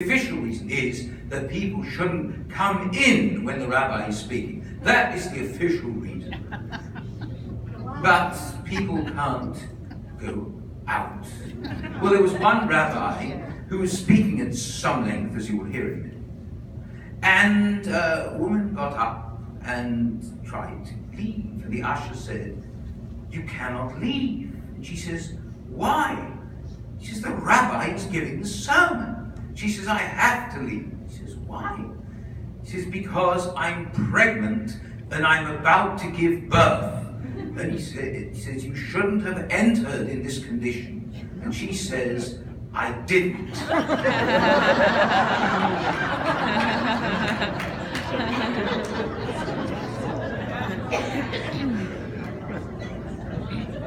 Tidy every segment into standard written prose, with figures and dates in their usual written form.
The official reason is that people shouldn't come in when the rabbi is speaking. That is the official reason. But people can't go out. Well, there was one rabbi who was speaking at some length, as you will hear in a minute. And a woman got up and tried to leave. And the usher said, "You cannot leave." And she says, "Why?" She says, "The rabbi is giving the sermon." She says, "I have to leave." He says, "Why?" She says, "Because I'm pregnant and I'm about to give birth." And he says, "You shouldn't have entered in this condition." And she says, "I didn't."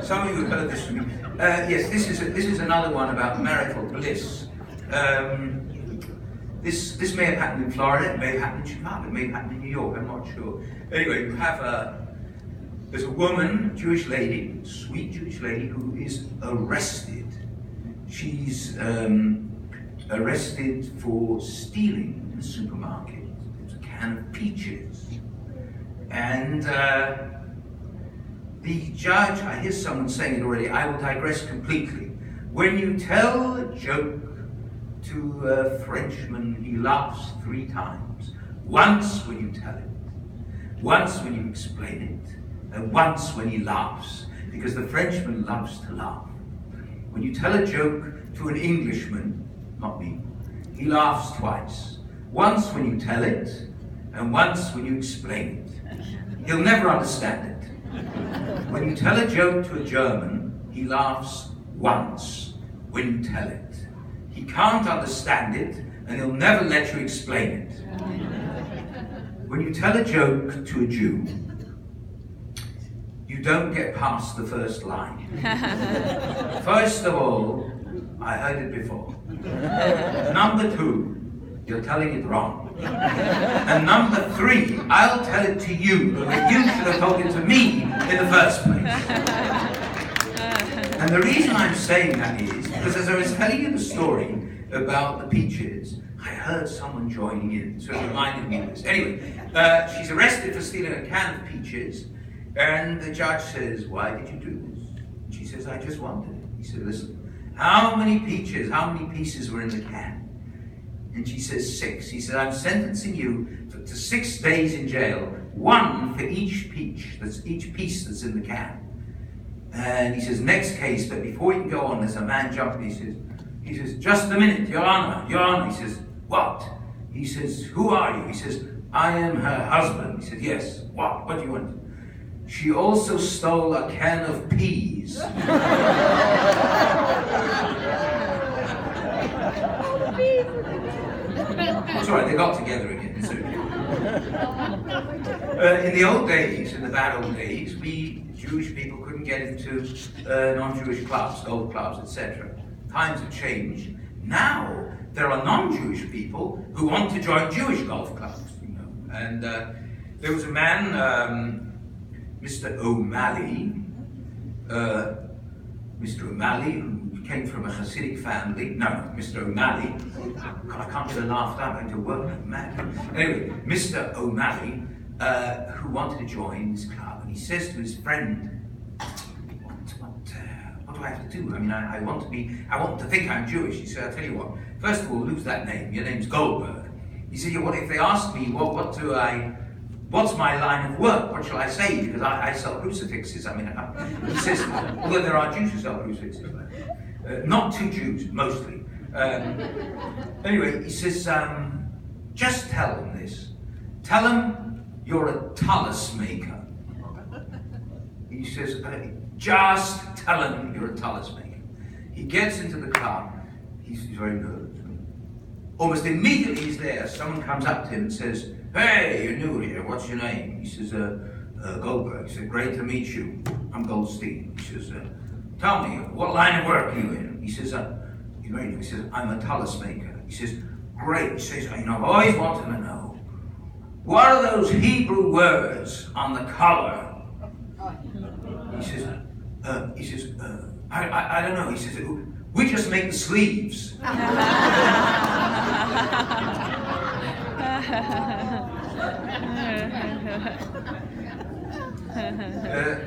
Some of you have heard this from me. Yes, this is another one about marital bliss. This may have happened in Florida, it may have happened in Chicago, it may have happened in New York, I'm not sure. Anyway, you have there's a woman, Jewish lady, sweet Jewish lady, who is arrested. She's arrested for stealing in the supermarket. It's a can of peaches. And the judge, I hear someone saying it already, I will digress completely. When you tell a joke to a Frenchman, he laughs 3 times. Once when you tell it, once when you explain it, and once when he laughs, because the Frenchman loves to laugh. When you tell a joke to an Englishman, not me, he laughs twice. Once when you tell it, and once when you explain it. He'll never understand it. When you tell a joke to a German, he laughs once when you tell it. He can't understand it, and he'll never let you explain it. When you tell a joke to a Jew, you don't get past the first line. First of all, I heard it before. Number 2, you're telling it wrong. And number 3, I'll tell it to you, but you should have told it to me in the first place. And the reason I'm saying that is because as I was telling you the story about the peaches, I heard someone joining in, so it reminded me of this. Anyway, she's arrested for stealing a can of peaches, and the judge says, "Why did you do this?" And she says, "I just wanted it." He said, "Listen, how many peaches, how many pieces were in the can?" And she says, 6. He said, "I'm sentencing you to 6 days in jail, 1 for each peach, that's each piece that's in the can." And he says, "Next case, but before you can go on, there's a man jumping." He says, "Just a minute, Your Honor, Your Honor." He says, "What?" He says, "Who are you?" He says, "I am her husband." He said, "Yes, what? What do you want?" "She also stole a can of peas." That's right, they got together again soon. In the old days, in the bad old days, we Jewish people couldn't get into non-Jewish clubs, golf clubs, etc. Times have changed. Now there are non-Jewish people who want to join Jewish golf clubs, you know. And there was a man, Mr. O'Malley, who came from a Hasidic family. No, Mr. O'Malley. God, I can't get a laugh out. I'm going to work like mad. Anyway, Mr. O'Malley, who wanted to join this club, and he says to his friend, what do I have to do? I mean, I want to think I'm Jewish. He said, "I'll tell you what. First of all, lose that name. Your name's Goldberg." He said, "Yeah, what if they ask me, what's my line of work? What shall I say? Because I sell crucifixes." I mean, he says, although there are Jews who sell crucifixes, not to Jews, mostly. Anyway, he says, "Just tell them this. Tell them you're a tallis maker." He says, "Just tell him you're a tallis maker." He gets into the club. He's very nervous. Almost immediately he's there. Someone comes up to him and says, "Hey, you're new here. What's your name?" He says, "Goldberg." He said, "Great to meet you. I'm Goldstein." He says, "Tell me, what line of work are you in?" He says, he says, "I'm a tallis maker." He says, "Great." He says, "I've always wanted to know, what are those Hebrew words on the collar?" He says, I don't know." He says, We just make the sleeves.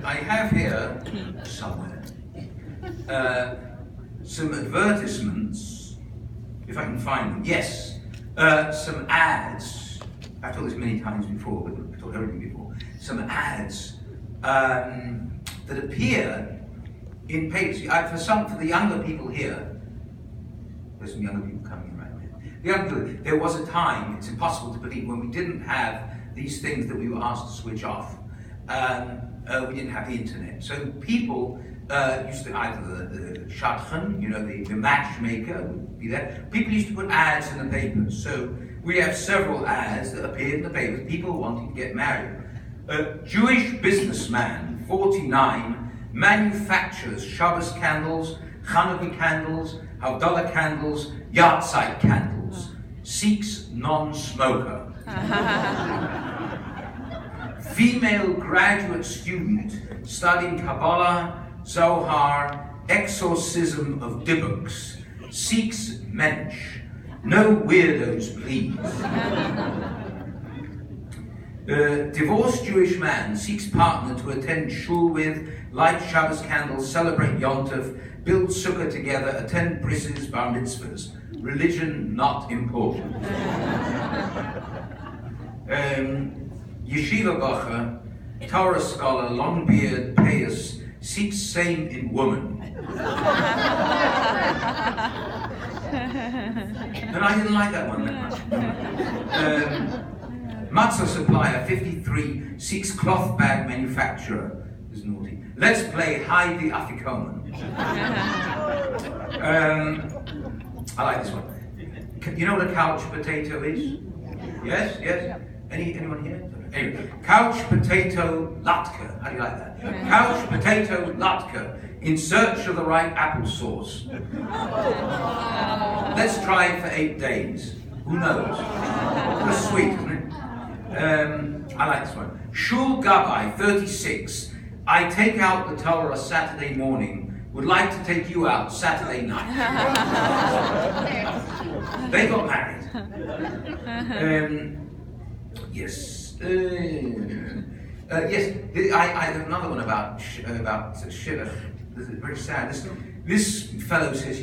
I have here, somewhere, some advertisements, if I can find them. Yes, some ads. I've told this many times before, but I've told everything before. Some ads that appear in papers. For the younger people here, there's some younger people coming in right now. There was a time, it's impossible to believe, when we didn't have these things that we were asked to switch off. We didn't have the internet. So people used to either the shadchan, the matchmaker would be there. People used to put ads in the papers. So we have several ads that appeared in the papers, people wanting to get married. A Jewish businessman, 49, manufactures Shabbos candles, Hanukkah candles, Havdalah candles, Yahrzeit candles, seeks non-smoker. Female graduate student studying Kabbalah, Zohar, exorcism of Dibbuks, seeks mensch. No weirdos, please. Divorced Jewish man seeks partner to attend shul with, light Shabbos candles, celebrate Yom Tov, build sukkah together, attend brises, bar mitzvahs. Religion not important. Yeshiva bacher, Torah scholar, long beard, pious, seeks same in woman. And I didn't like that one that much. Matzah supplier, 53, seeks cloth bag manufacturer. This is naughty. Let's play hide the afikoman. I like this one. You know what a couch potato is? Yes? Yes? Anyone here? Anyway, couch potato latke. How do you like that? Couch potato latke. In search of the right applesauce. Let's try it for 8 days. Who knows? That's sweet, isn't it? I like this one. Shul Gabbai, 36. I take out the Torah Saturday morning. Would like to take you out Saturday night. They got married. Yes. Yes. I have another one about Shidduch. This is very sad. This fellow says, I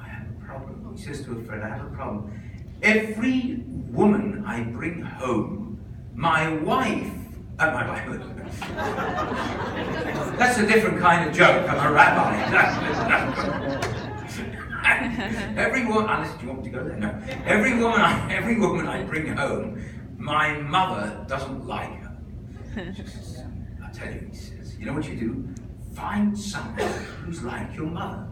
have a problem. He says to a friend, I have a problem. Every woman I bring home, my wife. That's a different kind of joke. I'm a rabbi. Every woman, unless you want me to go there, no. Every woman I bring home, my mother doesn't like her. I tell you, he says, you know what you do? Find someone who's like your mother.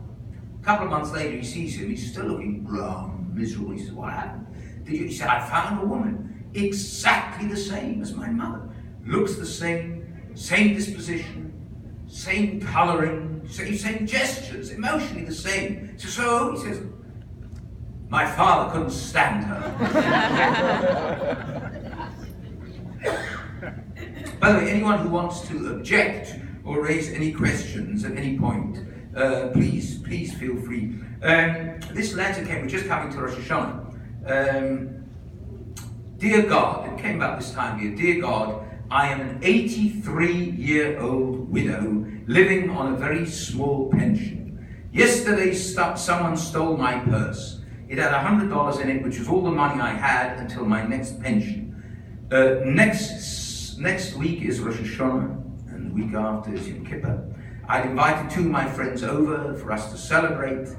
A couple of months later, he sees him. He's still looking brown, miserable. He says, what happened? He said, I found a woman exactly the same as my mother. Looks the same disposition, same coloring, same gestures, emotionally the same. So he says, my father couldn't stand her. By the way, anyone who wants to object or raise any questions at any point, please feel free. This letter we're just coming to Rosh Hashanah. Dear God, it came about this time here. Dear God, I am an 83-year-old widow living on a very small pension. Yesterday, someone stole my purse. It had $100 in it, which was all the money I had until my next pension. Next week is Rosh Hashanah, and the week after is Yom Kippur. I'd invited 2 of my friends over for us to celebrate.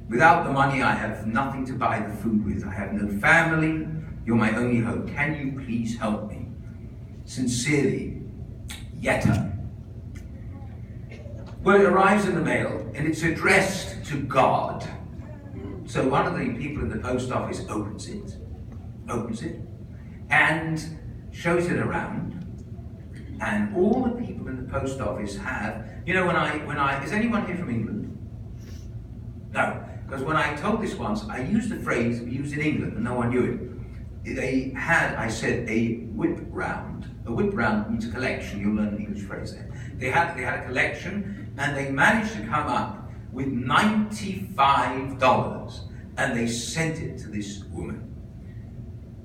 Without the money, I have nothing to buy the food with. I have no family. You're my only hope. Can you please help me? Sincerely, Yetta. Well, it arrives in the mail, and it's addressed to God. So one of the people in the post office opens it, and shows it around. And all the people in the post office have, is anyone here from England? No, because when I told this once, I used a phrase we used in England, and no one knew it. They had, I said, a whip round. A whip round means a collection. You'll learn an English phrase there. They had a collection, and they managed to come up with $95, and they sent it to this woman.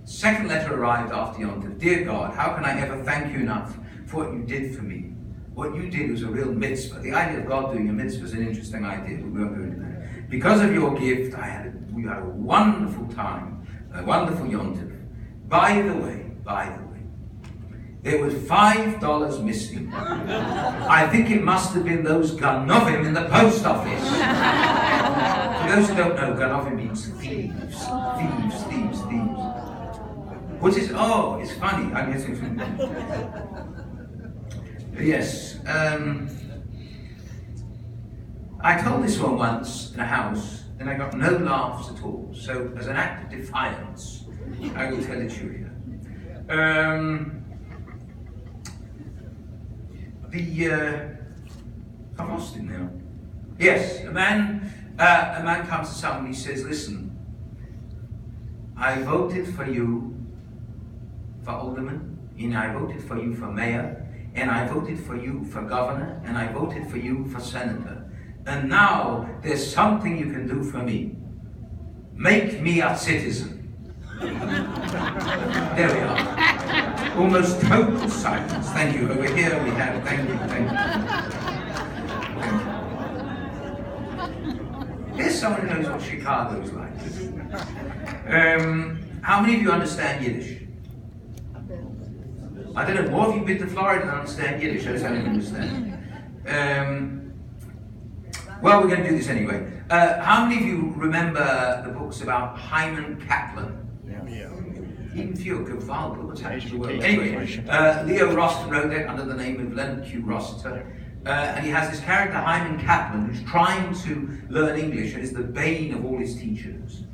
Second letter arrived after Yom Tov. Dear God, how can I ever thank you enough for what you did for me? What you did was a real mitzvah. The idea of God doing a mitzvah is an interesting idea, but we won't go into that. Because of your gift, we had a wonderful time, a wonderful Yom Tov. By the way, there was $5 missing. I think it must have been those ganovim in the post office. For those who don't know, ganovim means thieves. Thieves. What is, oh, it's funny. I'm guessing. Yes. I told this one once in a house, and I got no laughs at all. So, as an act of defiance, I will tell it to you here. I've lost it now. Yes, a man comes to someone and he says, listen, I voted for you for alderman, and I voted for you for mayor, and I voted for you for governor, and I voted for you for senator. And now there's something you can do for me. Make me a citizen. There we are. Almost total silence. Thank you. Over here we have, thank you. Here's someone who knows what Chicago's like. How many of you understand Yiddish? I don't know, more of you been to Florida and understand Yiddish, I just don't understand. Well, we're going to do this anyway. How many of you remember the books about Hyman Kaplan? Even fewer, gewaltig, what's happening to the world? Anyway, Leo Rosten wrote that under the name of Leonard Q. Roster. And he has this character, Hyman Kaplan, who's trying to learn English and is the bane of all his teachers.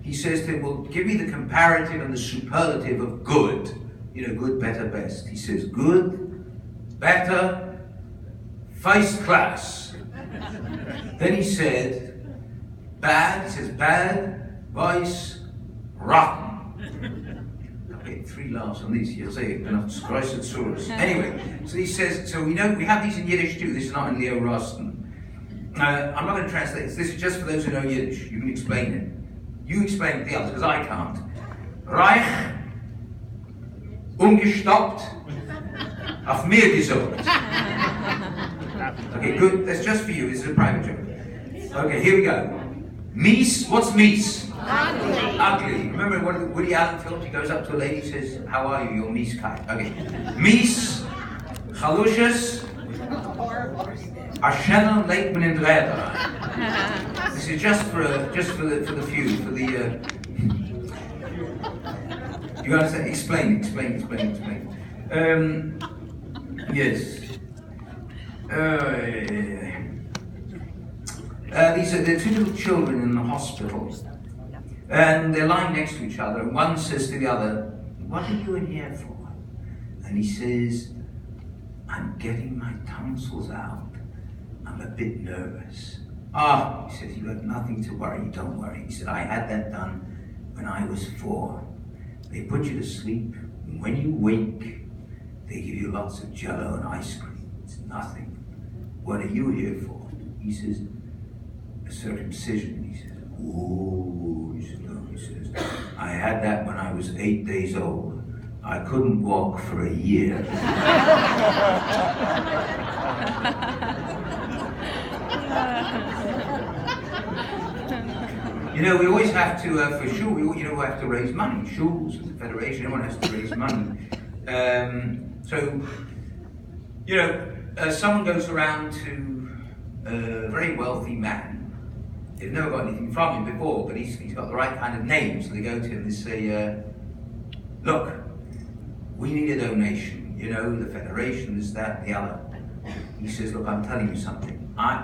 He says to him, well, give me the comparative and the superlative of good. You know, good, better, best. He says, good, better, first class. Then he said, bad. He says, bad, vice, rotten. I'll get 3 laughs on these. You'll say, anyway, so he says, so we have these in Yiddish too. This is not in Leo Rosten. I'm not going to translate this. This is just for those who know Yiddish. You can explain it. You explain it to the others, because I can't. Reich, ungestoppt, auf mir gesucht. Okay, good. That's just for you. This is a private joke. Okay, here we go. Mies, what's mies? Ugly. Ugly. Remember one of the Woody Allen films? He goes up to a lady and says, how are you? You're mieskite. Okay. Mies, chalushes, Ashenel Lakeman in Räder. This is just for the few, for the you understand? Explain. Yes. These are the 2 little children in the hospital, and they're lying next to each other. And one says to the other, "What are you in here for?" And he says, "I'm getting my tonsils out. I'm a bit nervous." "Ah," he says, "you have nothing to worry, don't worry." He said, "I had that done when I was 4. They put you to sleep, and when you wake, they give you lots of jello and ice cream. It's nothing. What are you here for?" He says, "A circumcision." He says, "Ooh," he says, "no." He says, "I had that when I was 8 days old. I couldn't walk for a year." You know, we always have to, for sure, we have to raise money. Shuls, the federation, everyone has to raise money. Someone goes around to a very wealthy man. They've never got anything from him before, but he's got the right kind of name. So they go to him and say, "Look, we need a donation. You know, the federation, this, that, the other." He says, "Look, I'm telling you something.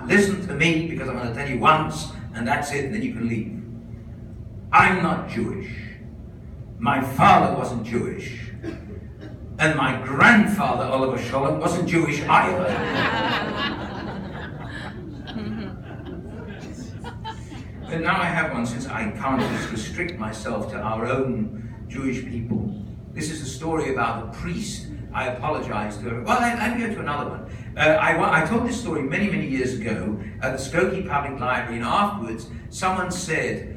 Listen to me, because I'm going to tell you once, and that's it, and then you can leave. I'm not Jewish. My father wasn't Jewish. And my grandfather, Oliver Sholem, wasn't Jewish either." But now I have one, since I can't just restrict myself to our own Jewish people. This is a story about a priest I apologize to her. Well, let me go to another one. I told this story many, many years ago at the Skokie Public Library, and afterwards someone said,